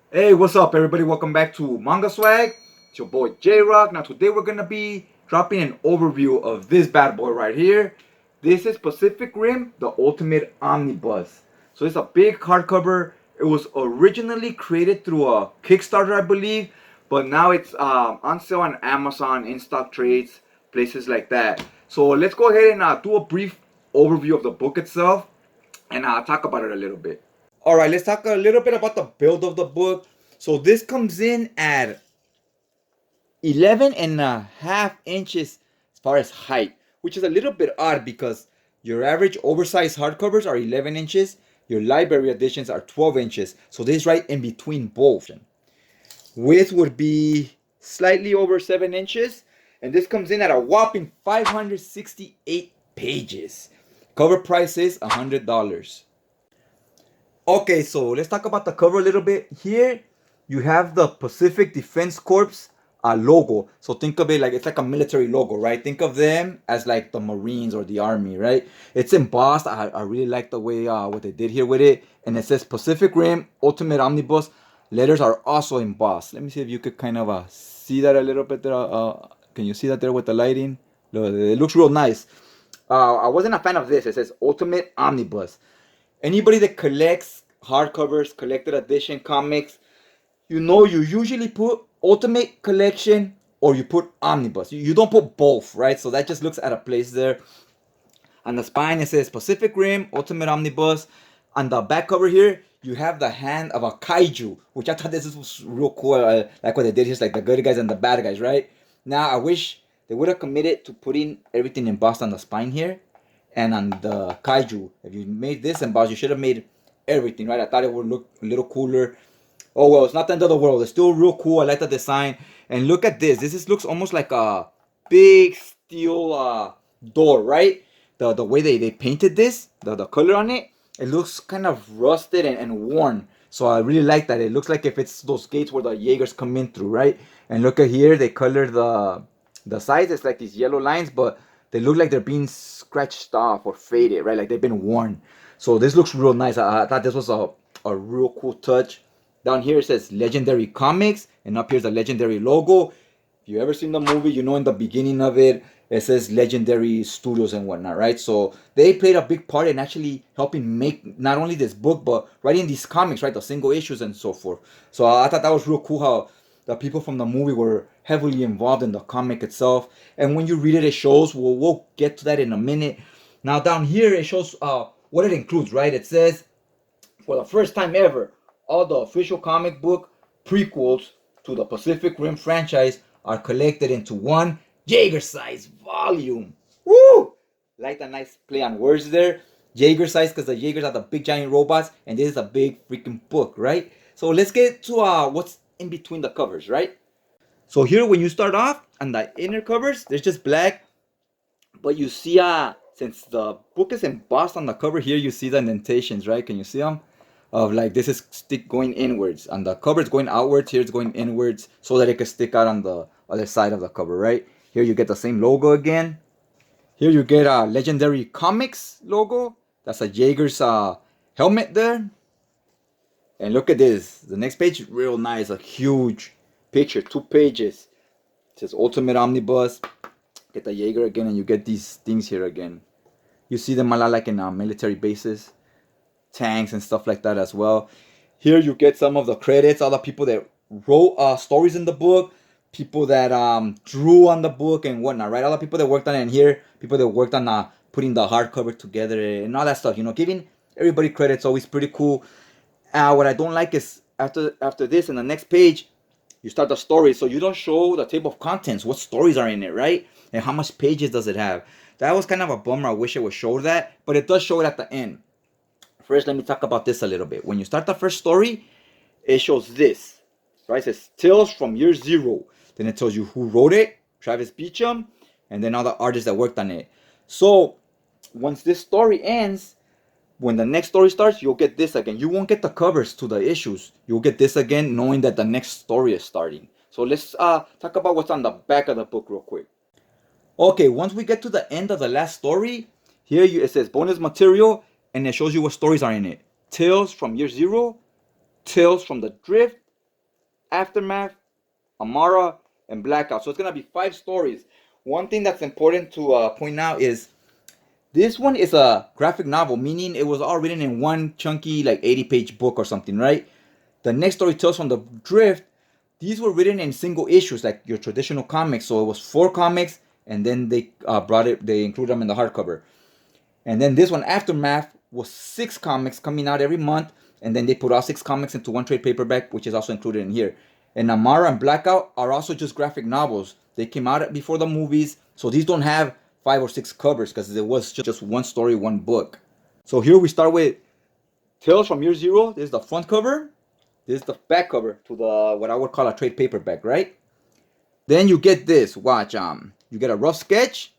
Hey, what's up, everybody? Welcome back to Manga Swag. It's your boy J Rock. Now, today we're gonna be dropping an overview of this bad boy right here. This is Pacific Rim, the Ultimate Omnibus. So it's a big hardcover. It was originally created through a Kickstarter, I believe, but now it's on sale on Amazon, in stock trades, places like that. So let's go ahead and do a brief overview of the book itself and talk about it a little bit. All right, let's talk a little bit about the build of the book. So this comes in at 11 and a half inches as far as height, which is a little bit odd because your average oversized hardcovers are 11 inches. Your library editions are 12 inches. So this is right in between both. Width would be slightly over 7 inches. And this comes in at a whopping 568 pages. Cover price is $100. Okay, so let's talk about the cover a little bit. Here, you have the Pacific Defense Corps logo. So think of it like it's like a military logo, right? Think of them as like the Marines or the Army, right? It's embossed. I really like the way what they did here with it. And it says Pacific Rim Ultimate Omnibus. Letters are also embossed. Let me see if you could kind of see that a little bit there. Can you see that there with the lighting? It looks real nice. I wasn't a fan of this. It says Ultimate Omnibus. Anybody that collects hardcovers, collected edition comics, you usually put Ultimate Collection or you put Omnibus. You don't put both, right? So that just looks at a place there. On the spine, it says Pacific Rim, Ultimate Omnibus. On the back cover here, you have the hand of a kaiju, which I thought this was real cool. Like what they did here, is like the good guys and the bad guys, right? Now, I wish they would have committed to putting everything embossed on the spine here and on the kaiju. If you made this embossed, you should have made everything, right? I thought it would look a little cooler. Oh well, it's not the end of the world. It's still real cool. I like the design. And look at this. Looks almost like a big steel door, right? The way they painted this, the color on it, it looks kind of rusted and worn. So I really like that. It looks like if it's those gates where the Jaegers come in through, right? And look at here, they colored the sides. It's like these yellow lines, but they look like they're being scratched off or faded, right? Like they've been worn. So this looks real nice. I thought this was a real cool touch. Down here it says Legendary Comics, and up here's a Legendary logo. If you ever seen the movie, you know in the beginning of it, it says Legendary Studios and whatnot, right? So they played a big part in actually helping make not only this book, but writing these comics, right? The single issues and so forth. So I thought that was real cool how the people from the movie were heavily involved in the comic itself. And when you read it, it shows, we'll get to that in a minute. Now down here, it shows what it includes, right? It says, for the first time ever, all the official comic book prequels to the Pacific Rim franchise are collected into one Jaeger-sized volume. Woo! Like a nice play on words there. Jaeger-sized because the Jaegers are the big giant robots, and this is a big freaking book, right? So let's get to what's in between the covers, right? So here, when you start off on the inner covers, there's just black, but you see since the book is embossed on the cover here, you see the indentations, right? Can you see them? Of like this is stick going inwards, and the cover is going outwards. Here it's going inwards so that it can stick out on the other side of the cover, right? Here you get the same logo again. Here you get a Legendary Comics logo. That's a Jaeger's helmet there. And look at this. The next page is real nice. A huge picture, 2 pages. It says Ultimate Omnibus. Get the Jaeger again, and you get these things here again. You see them a lot like in military bases, tanks and stuff like that as well. Here you get some of the credits, all the people that wrote stories in the book, people that drew on the book and whatnot, right? All the people that worked on it, and here people that worked on putting the hardcover together and all that stuff. Giving everybody credit's always pretty cool. What I don't like is after this, in the next page, you start the story, so you don't show the table of contents, what stories are in it, right? And how much pages does it have. That was kind of a bummer. I wish it would show that, but it does show it at the end. First, let me talk about this a little bit. When you start the first story, it shows this, right? It says Tales from Year Zero. Then it tells you who wrote it, Travis Beacham, and then all the artists that worked on it. So once this story ends, when the next story starts, you'll get this again. You won't get the covers to the issues. You'll get this again, knowing that the next story is starting. So let's talk about what's on the back of the book real quick. Okay, once we get to the end of the last story, here it says bonus material, and it shows you what stories are in it. Tales from Year Zero, Tales from the Drift, Aftermath, Amara, and Blackout. So it's gonna be 5 stories. One thing that's important to point out is this one is a graphic novel, meaning it was all written in one chunky, like 80-page book or something, right? The next story, Tales from the Drift, these were written in single issues, like your traditional comics. So it was 4 comics, and then they they included them in the hardcover. And then this one, Aftermath, was 6 comics coming out every month, and then they put all 6 comics into one trade paperback, which is also included in here. And Amara and Blackout are also just graphic novels. They came out before the movies, so these don't have 5 or 6 covers because it was just one story, one book. So here we start with Tales from Year Zero. This is the front cover. This is the back cover to the what I would call a trade paperback, right? Then you get this. Watch, you get a rough sketch.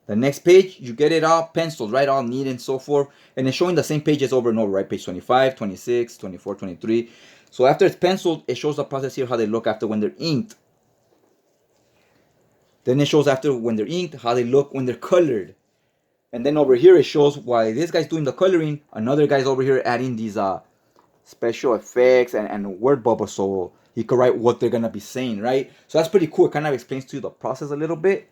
The next page, you get it all penciled, right? All neat and so forth. And it's showing the same pages over and over, right? Page 25, 26, 24, 23. So after it's penciled, it shows the process here, how they look after when they're inked. Then it shows after when they're inked, how they look when they're colored. And then over here, it shows why this guy's doing the coloring. Another guy's over here adding these special effects and word bubbles so he could write what they're going to be saying, right? So that's pretty cool. It kind of explains to you the process a little bit.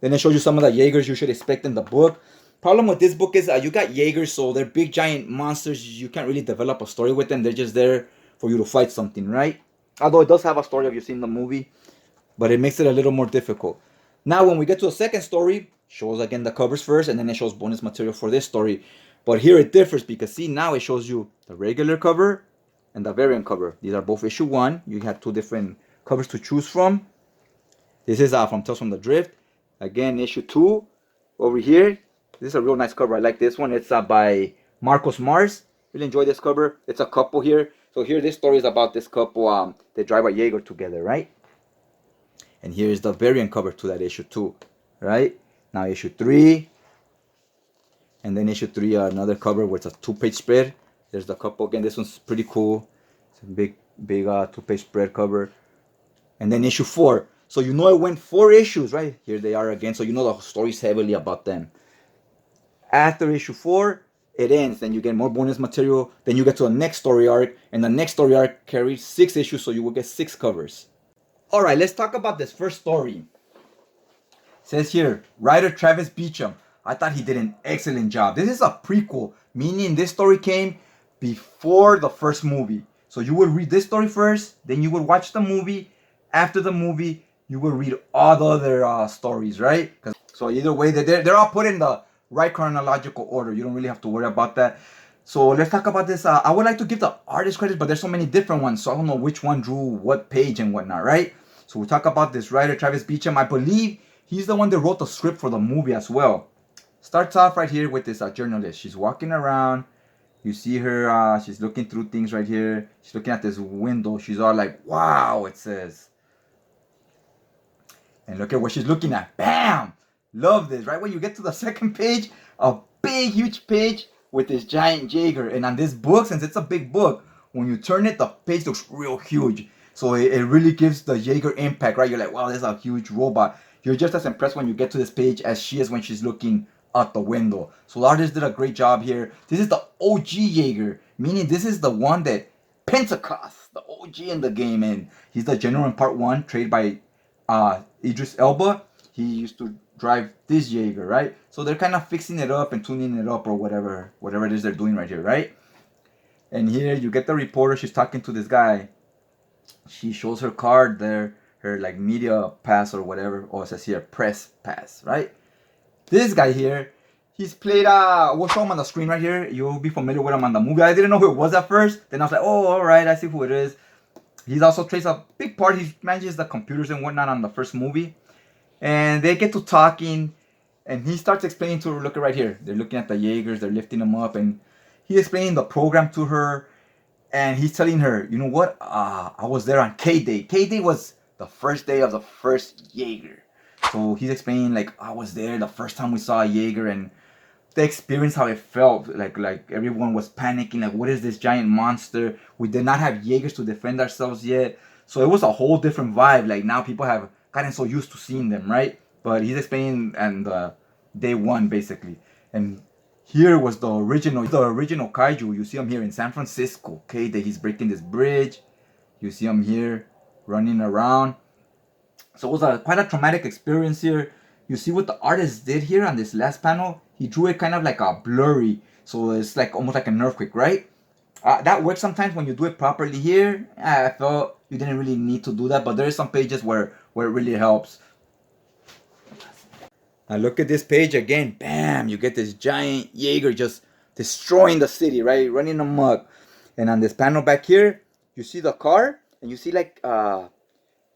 Then it shows you some of the Jaegers you should expect in the book. Problem with this book is you got Jaegers, so they're big giant monsters. You can't really develop a story with them. They're just there for you to fight something, right? Although it does have a story if you've seen the movie, but it makes it a little more difficult. Now when we get to the second story, shows again the covers first, and then it shows bonus material for this story. But here it differs because see, now it shows you the regular cover and the variant cover. These are both issue 1. You have 2 different covers to choose from. This is from Tales from the Drift. Again, issue 2 over here. This is a real nice cover. I like this one. It's by Marcos Mars. Really enjoy this cover. It's a couple here. So here, this story is about this couple. They drive a Jaeger together, right? And here's the variant cover to that issue 2, right? Now issue 3. And then issue 3, another cover where it's a 2-page spread. There's the couple again. This one's pretty cool. It's a big 2-page spread cover. And then issue 4. So you know it went 4 issues, right? Here they are again. So you know the story's heavily about them. After issue 4, it ends. Then you get more bonus material. Then you get to the next story arc. And the next story arc carries 6 issues. So you will get 6 covers. Alright, let's talk about this first story. It says here, writer Travis Beacham. I thought he did an excellent job. This is a prequel, meaning this story came before the first movie. So you would read this story first. Then you would watch the movie. After the movie, you will read all the other stories, right? So either way, they're all put in the right chronological order. You don't really have to worry about that. So let's talk about this. I would like to give the artist credits, but there's so many different ones. So I don't know which one drew what page and whatnot, right? So we'll talk about this writer, Travis Beacham. I believe he's the one that wrote the script for the movie as well. Starts off right here with this journalist. She's walking around. You see her, she's looking through things right here. She's looking at this window. She's all like, wow, it says. And look at what she's looking at. Bam! Love this, right? When you get to the second page, a big, huge page with this giant Jaeger. And on this book, since it's a big book, when you turn it, the page looks real huge. So it really gives the Jaeger impact, right? You're like, wow, there's a huge robot. You're just as impressed when you get to this page as she is when she's looking out the window. So the artist did a great job here. This is the OG Jaeger, meaning this is the one that Pentecost, the OG in the game, and he's the general in part 1, traded by Idris Elba. He used to drive this Jaeger, right? So they're kind of fixing it up and tuning it up or whatever it is they're doing right here, right? And here you get the reporter. She's talking to this guy. She shows her card there, her like media pass or whatever. Oh, it says here press pass, right? This guy here, he's played, we'll show him on the screen right here. You'll be familiar with him on the movie. I didn't know who it was at first. Then I was like, oh, alright, I see who it is. He's also plays a big part. He manages the computers and whatnot on the first movie. And they get to talking. And he starts explaining to her, look right here. They're looking at the Jaegers. They're lifting them up. And he's explaining the program to her. And he's telling her, you know what? I was there on K-Day. K-Day was the first day of the first Jaeger. So he's explaining, like, I was there the first time we saw a Jaeger. And the experience, how it felt. Like everyone was panicking. Like, what is this giant monster? We did not have Jaegers to defend ourselves yet. So it was a whole different vibe. Like, now people have gotten so used to seeing them, right? But he's explaining and day 1, basically. And Here was the original kaiju. You see him here in San Francisco. Okay, that he's breaking this bridge. You see him here running around. So it was quite a traumatic experience here. You see what the artist did here on this last panel? He drew it kind of like a blurry. So it's like almost like an earthquake, right? That works sometimes when you do it properly here. I felt you didn't really need to do that, but there is some pages where it really helps. Now look at this page again. Bam! You get this giant Jaeger just destroying the city, right? Running amok. And on this panel back here, you see the car, and you see like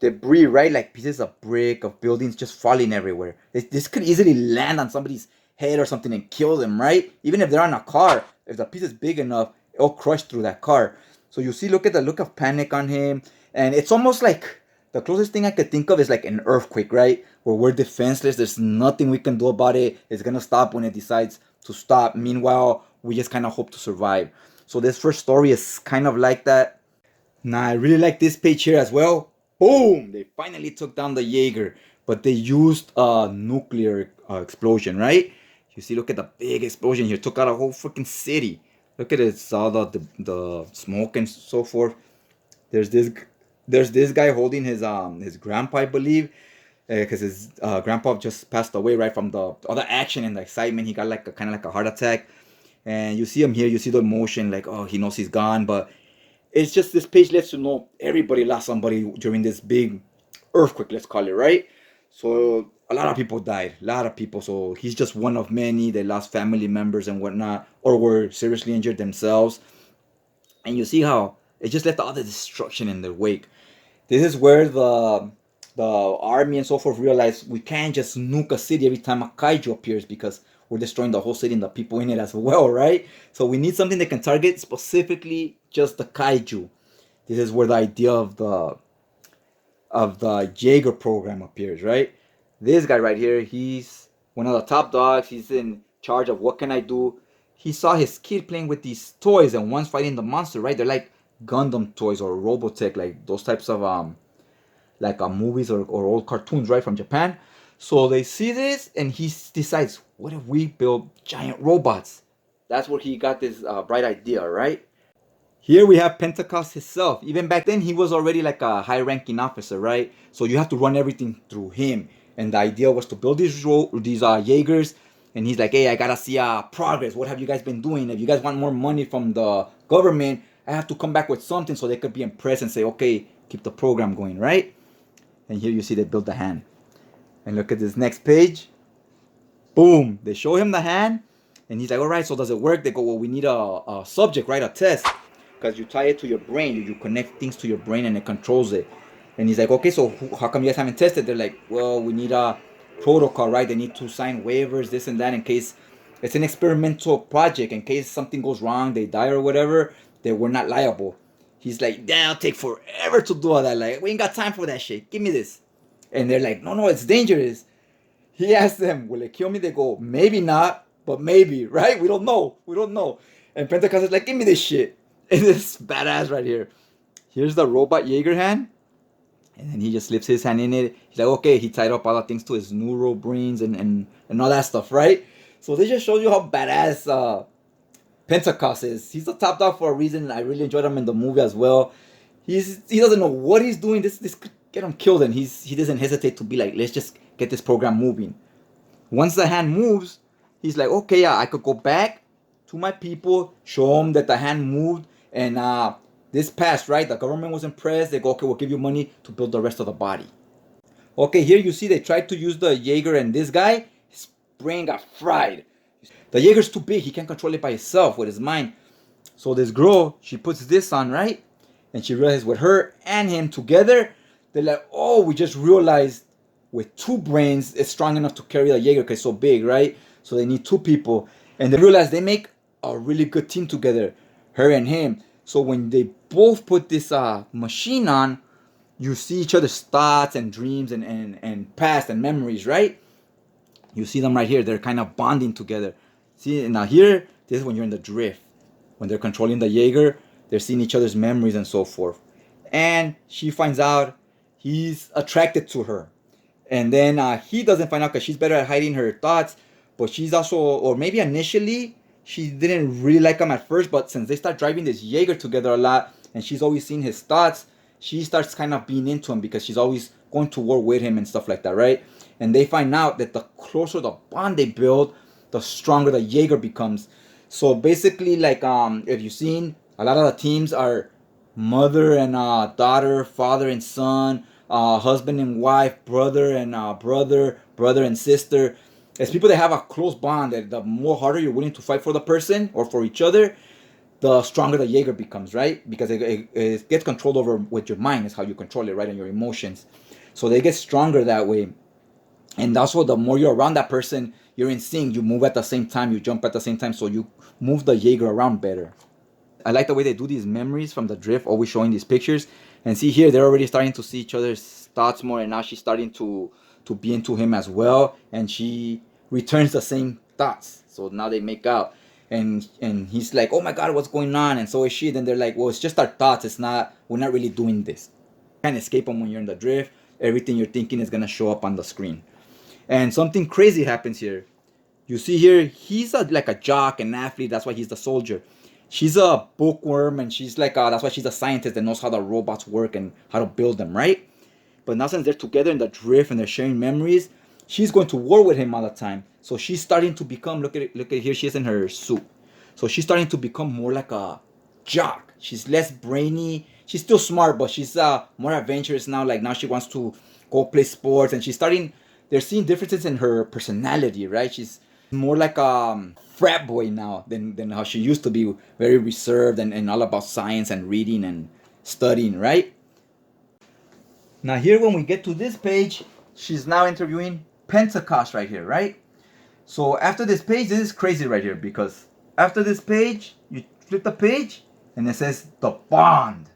debris, right? Like pieces of brick, of buildings just falling everywhere. This could easily land on somebody's head or something and kill them, right? Even if they're on a car, if the piece is big enough, it'll crush through that car. So you see, look at the look of panic on him. And it's almost like the closest thing I could think of is like an earthquake, right? Where we're defenseless. There's nothing we can do about it. It's going to stop when it decides to stop. Meanwhile, we just kind of hope to survive. So this first story is kind of like that. Now, I really like this page here as well. Boom! They finally took down the Jaeger. But they used a nuclear explosion, right? You see, look at the big explosion here. Took out a whole freaking city. Look at it. Saw the smoke and so forth. There's this guy holding his grandpa, I believe, because his grandpa just passed away right from all the action and the excitement. He got like kind of like a heart attack, and you see him here. You see the emotion, like, oh, he knows he's gone, but it's just this page lets you know everybody lost somebody during this big earthquake, let's call it, right? So a lot of people died, a lot of people. So he's just one of many. They lost family members and whatnot, or were seriously injured themselves. And you see how it just left all the destruction in their wake. This is where the army and so forth realized we can't just nuke a city every time a kaiju appears, because we're destroying the whole city and the people in it as well, right? So we need something that can target specifically just the kaiju. This is where the idea of the Jaeger program appears, right? This guy right here, he's one of the top dogs. He's in charge of what can I do. He saw his kid playing with these toys, and one's fighting the monster, right? They're like Gundam toys or Robotech, like those types of movies or old cartoons, right, from Japan. So they see this, and he decides, what if we build giant robots? That's where he got this bright idea, right? Here we have Pentecost himself. Even back then, he was already like a high-ranking officer, right? So you have to run everything through him. And the idea was to build these Jaegers. And he's like, hey, I gotta see progress. What have you guys been doing? If you guys want more money from the government, I have to come back with something so they could be impressed and say, okay, keep the program going, right? And here you see they build the hand. And look at this next page. Boom. They show him the hand. And he's like, all right, so does it work? They go, well, we need a subject, right? A test. Because you tie it to your brain. You connect things to your brain and it controls it. And he's like, okay, so how come you guys haven't tested? They're like, well, we need a protocol, right? They need to sign waivers, this and that, in case it's an experimental project. In case something goes wrong, they die or whatever, that we're not liable. He's like, that'll take forever to do all that. Like, we ain't got time for that shit. Give me this. And they're like, no, it's dangerous. He asks them, will it kill me? They go, maybe not, but maybe, right? We don't know. And Pentecost is like, give me this shit. And this badass right here. Here's the robot Jaeger hand. And then he just slips his hand in it. He's like, okay, he tied up all the things to his neural brains and all that stuff, right? So this just shows you how badass Pentecost is. He's the top dog for a reason. I really enjoyed him in the movie as well. He doesn't know what he's doing. This could get him killed, and he doesn't hesitate to be like, let's just get this program moving. Once the hand moves, he's like, okay, I could go back to my people, show them that the hand moved, and this passed, right? The government was impressed. They go, okay, we'll give you money to build the rest of the body. Okay, here you see they tried to use the Jaeger, and this guy, his brain got fried. The Jaeger's too big. He can't control it by himself with his mind. So this girl, she puts this on, right? And she realizes with her and him together, they're like, oh, we just realized with two brains, it's strong enough to carry the Jaeger because it's so big, right? So they need two people. And they realize they make a really good team together, her and him. So when they both put this machine on, you see each other's thoughts and dreams and past and memories, right? You see them right here. They're kind of bonding together. See, now here, this is when you're in the drift. When they're controlling the Jaeger, they're seeing each other's memories and so forth. And she finds out he's attracted to her. And then he doesn't find out because she's better at hiding her thoughts. But she's also, or maybe initially, she didn't really like him at first, but since they start driving this Jaeger together a lot, and she's always seen his thoughts, she starts kind of being into him because she's always going to war with him and stuff like that, right? And they find out that the closer the bond they build, the stronger the Jaeger becomes. So basically, like, if you've seen, a lot of the teams are mother and daughter, father and son, husband and wife, brother and brother and sister. It's people that have a close bond, that the more harder you're willing to fight for the person or for each other, the stronger the Jaeger becomes, right? Because it gets controlled over with your mind, is how you control it, right? And your emotions. So they get stronger that way. And also, the more you're around that person, you're in sync. You move at the same time, you jump at the same time, so you move the Jaeger around better. I like the way they do these memories from the drift, always showing these pictures. And see here, they're already starting to see each other's thoughts more, and now she's starting to be into him as well, and she returns the same thoughts. So now they make out, and he's like, oh my god, what's going on? And so is she. Then they're like, well, it's just our thoughts. We're not really doing this. You can't escape them when you're in the drift. Everything you're thinking is gonna show up on the screen. And something crazy happens here. You see here, he's like a jock, an athlete. That's why he's the soldier. She's a bookworm, and she's like that's why she's a scientist that knows how the robots work and how to build them, right? But now since they're together in the drift and they're sharing memories, she's going to war with him all the time. So she's starting to become, look at here, she is in her suit. So she's starting to become more like a jock. She's less brainy. She's still smart, but she's more adventurous now. Like now she wants to go play sports, and they're seeing differences in her personality, right? She's more like a frat boy now than how she used to be, very reserved and all about science and reading and studying, right? Now here, when we get to this page, she's now interviewing Pentecost right here, right? So after this page, this is crazy right here, because after this page, you flip the page and it says the bond.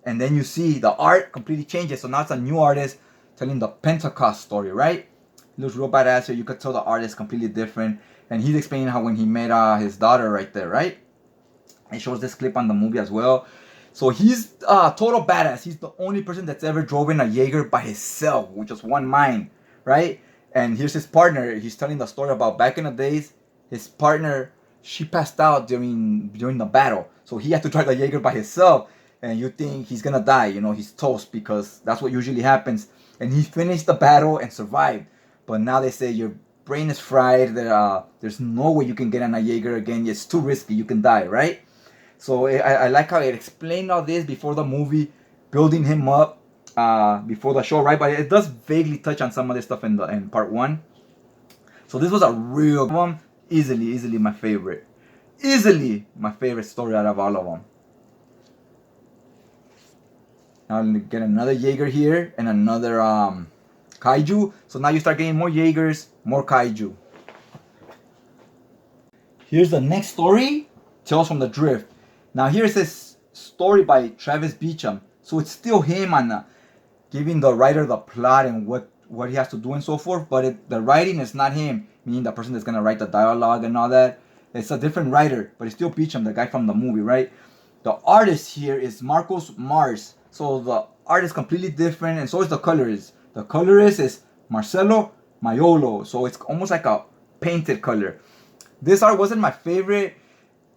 And then you see the art completely changes. So now it's a new artist telling the Pentecost story, right? It looks real badass here. You could tell the art is completely different. And he's explaining how when he met his daughter right there, right? It shows this clip on the movie as well. So he's total badass. He's the only person that's ever driven a Jaeger by himself, with just one mind, right? And here's his partner. He's telling the story about back in the days, his partner, she passed out during the battle. So he had to drive the Jaeger by himself. And you think he's gonna die, he's toast, because that's what usually happens. And he finished the battle and survived. But now they say your brain is fried. There's no way you can get on a Jaeger again. It's too risky. You can die, right? So I like how it explained all this before the movie, building him up before the show, right? But it does vaguely touch on some of this stuff in part one. So this was a real one. Easily my favorite. Easily my favorite story out of all of them. Now I'm gonna get another Jaeger here and another Kaiju. So now you start getting more Jaegers, more Kaiju. Here's the next story, Tales from the Drift. Now here's this story by Travis Beacham. So it's still him on giving the writer the plot and what he has to do and so forth. But the writing is not him, meaning the person that's going to write the dialogue and all that. It's a different writer, but it's still Beacham, the guy from the movie, right? The artist here is Marcos Mars. So the art is completely different, and so is the colorist. The colorist is Marcelo Maiolo. So it's almost like a painted color. This art wasn't my favorite.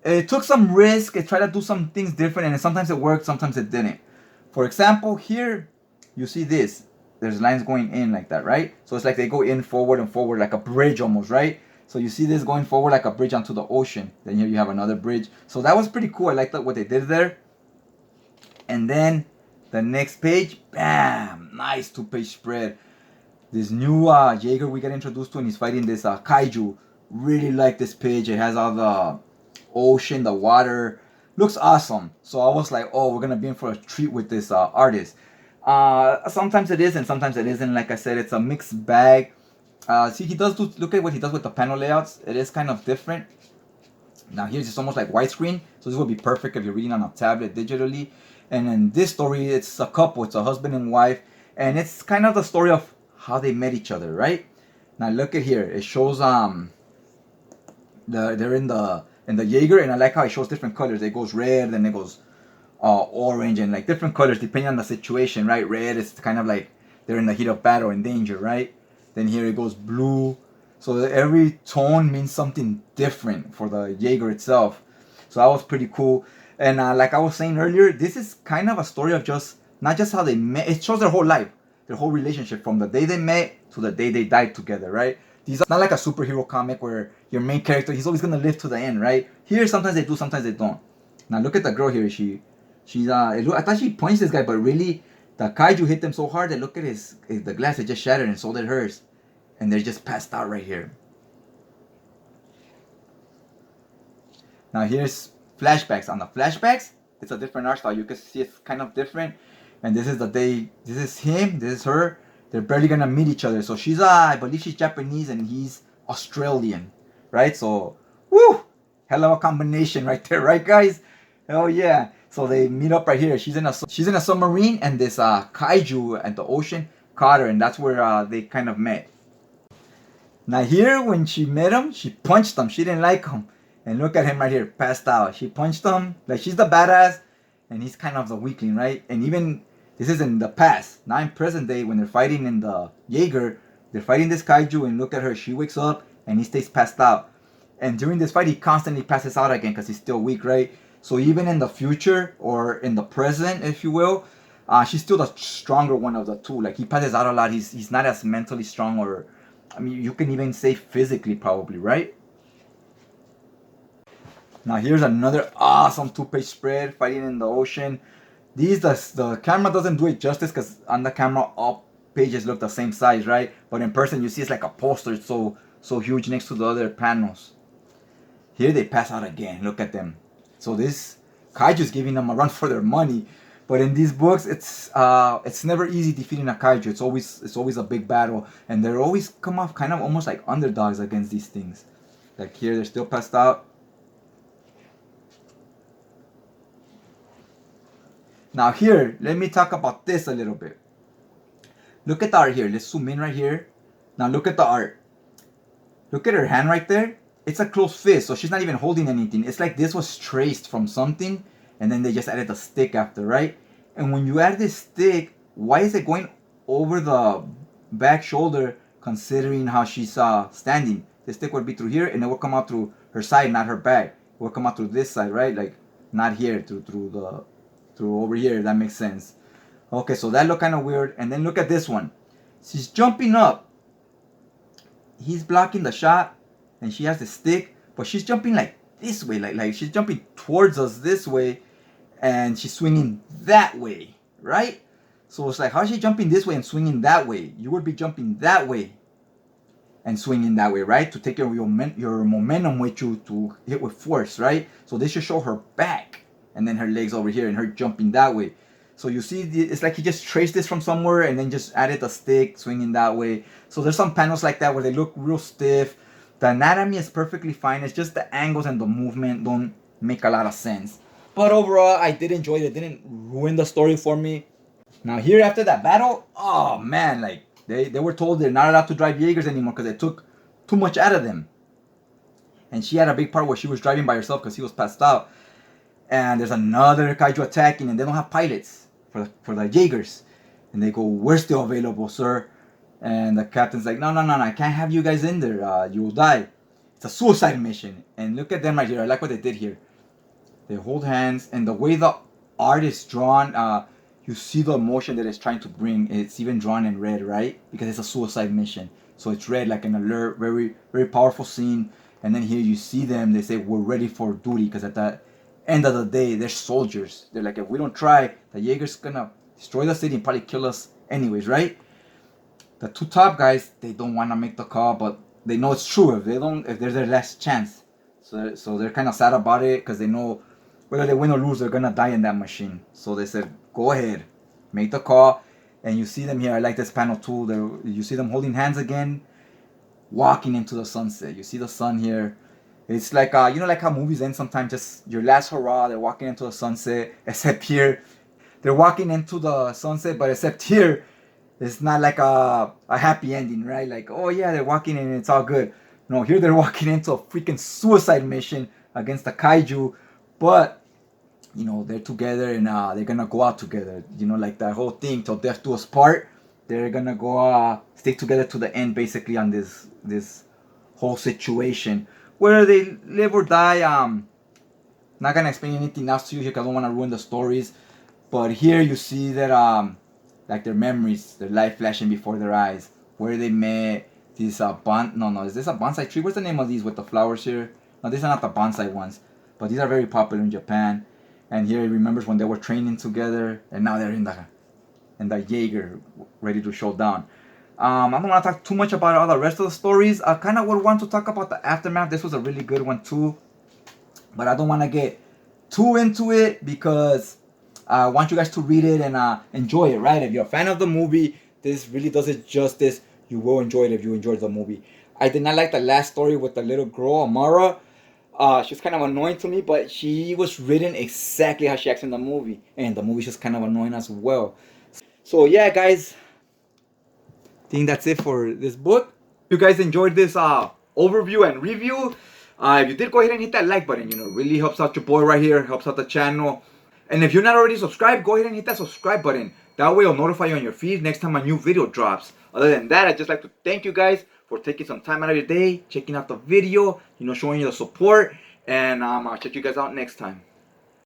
It took some risk. It tried to do some things different, and sometimes it worked, sometimes it didn't. For example, here you see this. There's lines going in like that, right? So it's like they go in forward and forward like a bridge almost, right? So you see this going forward like a bridge onto the ocean. Then here you have another bridge. So that was pretty cool. I liked what they did there. And then the next page, bam! Nice 2-page spread. This new Jaeger we get introduced to, and he's fighting this Kaiju. Really like this page. It has all the ocean, the water. Looks awesome. So I was like, oh, we're going to be in for a treat with this artist. Sometimes it is and sometimes it isn't. Like I said, it's a mixed bag. See, look at what he does with the panel layouts. It is kind of different. Now here's just almost like widescreen. So this would be perfect if you're reading on a tablet digitally. And in this story, it's a couple. It's a husband and wife. And it's kind of the story of how they met each other, right? Now look at here. It shows they're in the Jaeger, and I like how it shows different colors. It goes red, then it goes orange, and like different colors depending on the situation, right? Red is kind of like they're in the heat of battle and danger, right? Then here it goes blue, So every tone means something different for the Jaeger itself. So that was pretty cool. And like I was saying earlier, this is kind of a story of just not just how they met. It shows their whole life, their whole relationship from the day they met to the day they died together, right? These are not like a superhero comic where your main character, he's always gonna live to the end, right? Here sometimes they do, sometimes they don't. Now look at the girl here. I thought she punched this guy, but really the kaiju hit them so hard that look at the glass, it just shattered, and so did hers, and they're just passed out right here. Now here's flashbacks. On the flashbacks, it's a different art style. You can see it's kind of different. And this is the day. This is him. This is her. They're barely gonna meet each other. So she's I believe she's Japanese and he's Australian, right? So, woo, hell of a combination right there, right, guys? Hell yeah. So they meet up right here. She's in a submarine, and this kaiju at the ocean caught her, and that's where they kind of met. Now here, when she met him, she punched him. She didn't like him. And look at him right here, passed out. She punched him. Like, she's the badass, and he's kind of the weakling, right? And even, this is in the past. Now in present day, when they're fighting in the Jaeger, they're fighting this kaiju, and look at her. She wakes up, and he stays passed out. And during this fight, he constantly passes out again because he's still weak, right? So even in the future, or in the present, if you will, she's still the stronger one of the two. Like, he passes out a lot. He's not as mentally strong, or, I mean, you can even say physically probably, right? Now here's another awesome 2-page spread fighting in the ocean. The camera doesn't do it justice because on the camera all pages look the same size, right? But in person you see it's like a poster. It's so huge next to the other panels. Here they pass out again. Look at them. So this kaiju is giving them a run for their money. But in these books, it's never easy defeating a kaiju. It's always a big battle, and they always come off kind of almost like underdogs against these things. Like here, they're still passed out. Now here, let me talk about this a little bit. Look at the art here. Let's zoom in right here. Now look at the art. Look at her hand right there. It's a closed fist, so she's not even holding anything. It's like this was traced from something, and then they just added the stick after, right? And when you add this stick, why is it going over the back shoulder considering how she's standing? The stick would be through here, and it will come out through her side, not her back. It will come out through this side, right? Like, not here, through over here. That makes sense. Okay, so that looked kind of weird. And then look at this one. She's jumping up. He's blocking the shot, and she has the stick, but she's jumping like this way, like she's jumping towards us this way, and she's swinging that way, right? So it's like, how is she jumping this way and swinging that way? You would be jumping that way and swinging that way, right? To take your momentum with you to hit with force, right? So they should show her back, and then her legs over here, and her jumping that way. So you see, it's like he just traced this from somewhere and then just added the stick, swinging that way. So there's some panels like that where they look real stiff. The anatomy is perfectly fine. It's just the angles and the movement don't make a lot of sense. But overall, I did enjoy it. It didn't ruin the story for me. Now here, after that battle, oh man, like they were told they're not allowed to drive Jaegers anymore because they took too much out of them. And she had a big part where she was driving by herself because he was passed out. And there's another kaiju attacking, and they don't have pilots for the Jaegers. And they go, "We're still available, sir." And the captain's like, no, I can't have you guys in there. You will die. It's a suicide mission. And look at them right here. I like what they did here. They hold hands, and the way the art is drawn, you see the emotion that it's trying to bring. It's even drawn in red, right? Because it's a suicide mission. So it's red like an alert, very, very powerful scene. And then here you see them. They say, "We're ready for duty," because at the end of the day, they're soldiers. They're like, if we don't try, the Jaeger's gonna destroy the city and probably kill us anyways, right? The two top guys, they don't want to make the call, but they know it's true. If they're their last chance, so they're kind of sad about it because they know whether they win or lose, they're gonna die in that machine. So they said, "Go ahead, make the call." And you see them here. I like this panel too. You see them holding hands again, walking into the sunset. You see the sun here. It's like like how movies end sometimes. Just your last hurrah. They're walking into the sunset. Except here, they're walking into the sunset, but except here, it's not like a happy ending, right? Like, oh yeah, they're walking in and it's all good. No, here they're walking into a freaking suicide mission against the kaiju, but they're together and they're gonna go out together. Like that whole thing, till death do us part. They're gonna go stick together to the end, basically, on this whole situation where they live or die. Not gonna explain anything else to you here because I don't want to ruin the stories. But here you see that like their memories, their life flashing before their eyes, where they met this no, is this a bonsai tree? What's the name of these with the flowers here? No, these are not the bonsai ones, but these are very popular in Japan. And here he remembers when they were training together, and now they're in the Jaeger, ready to show down. I don't want to talk too much about all the rest of the stories. I kind of would want to talk about the aftermath. This was a really good one too, but I don't want to get too into it because I want you guys to read it and enjoy it, right? If you're a fan of the movie, this really does it justice. You will enjoy it if you enjoyed the movie. I did not like the last story with the little girl, Amara. She's kind of annoying to me, but she was written exactly how she acts in the movie. And the movie's just kind of annoying as well. So yeah, guys, I think that's it for this book. If you guys enjoyed this overview and review, if you did, go ahead and hit that like button. You know, it really helps out your boy right here, helps out the channel. And if you're not already subscribed, go ahead and hit that subscribe button. That way it'll notify you on your feed next time a new video drops. Other than that, I'd just like to thank you guys for taking some time out of your day, checking out the video, you know, showing you the support. And I'll check you guys out next time.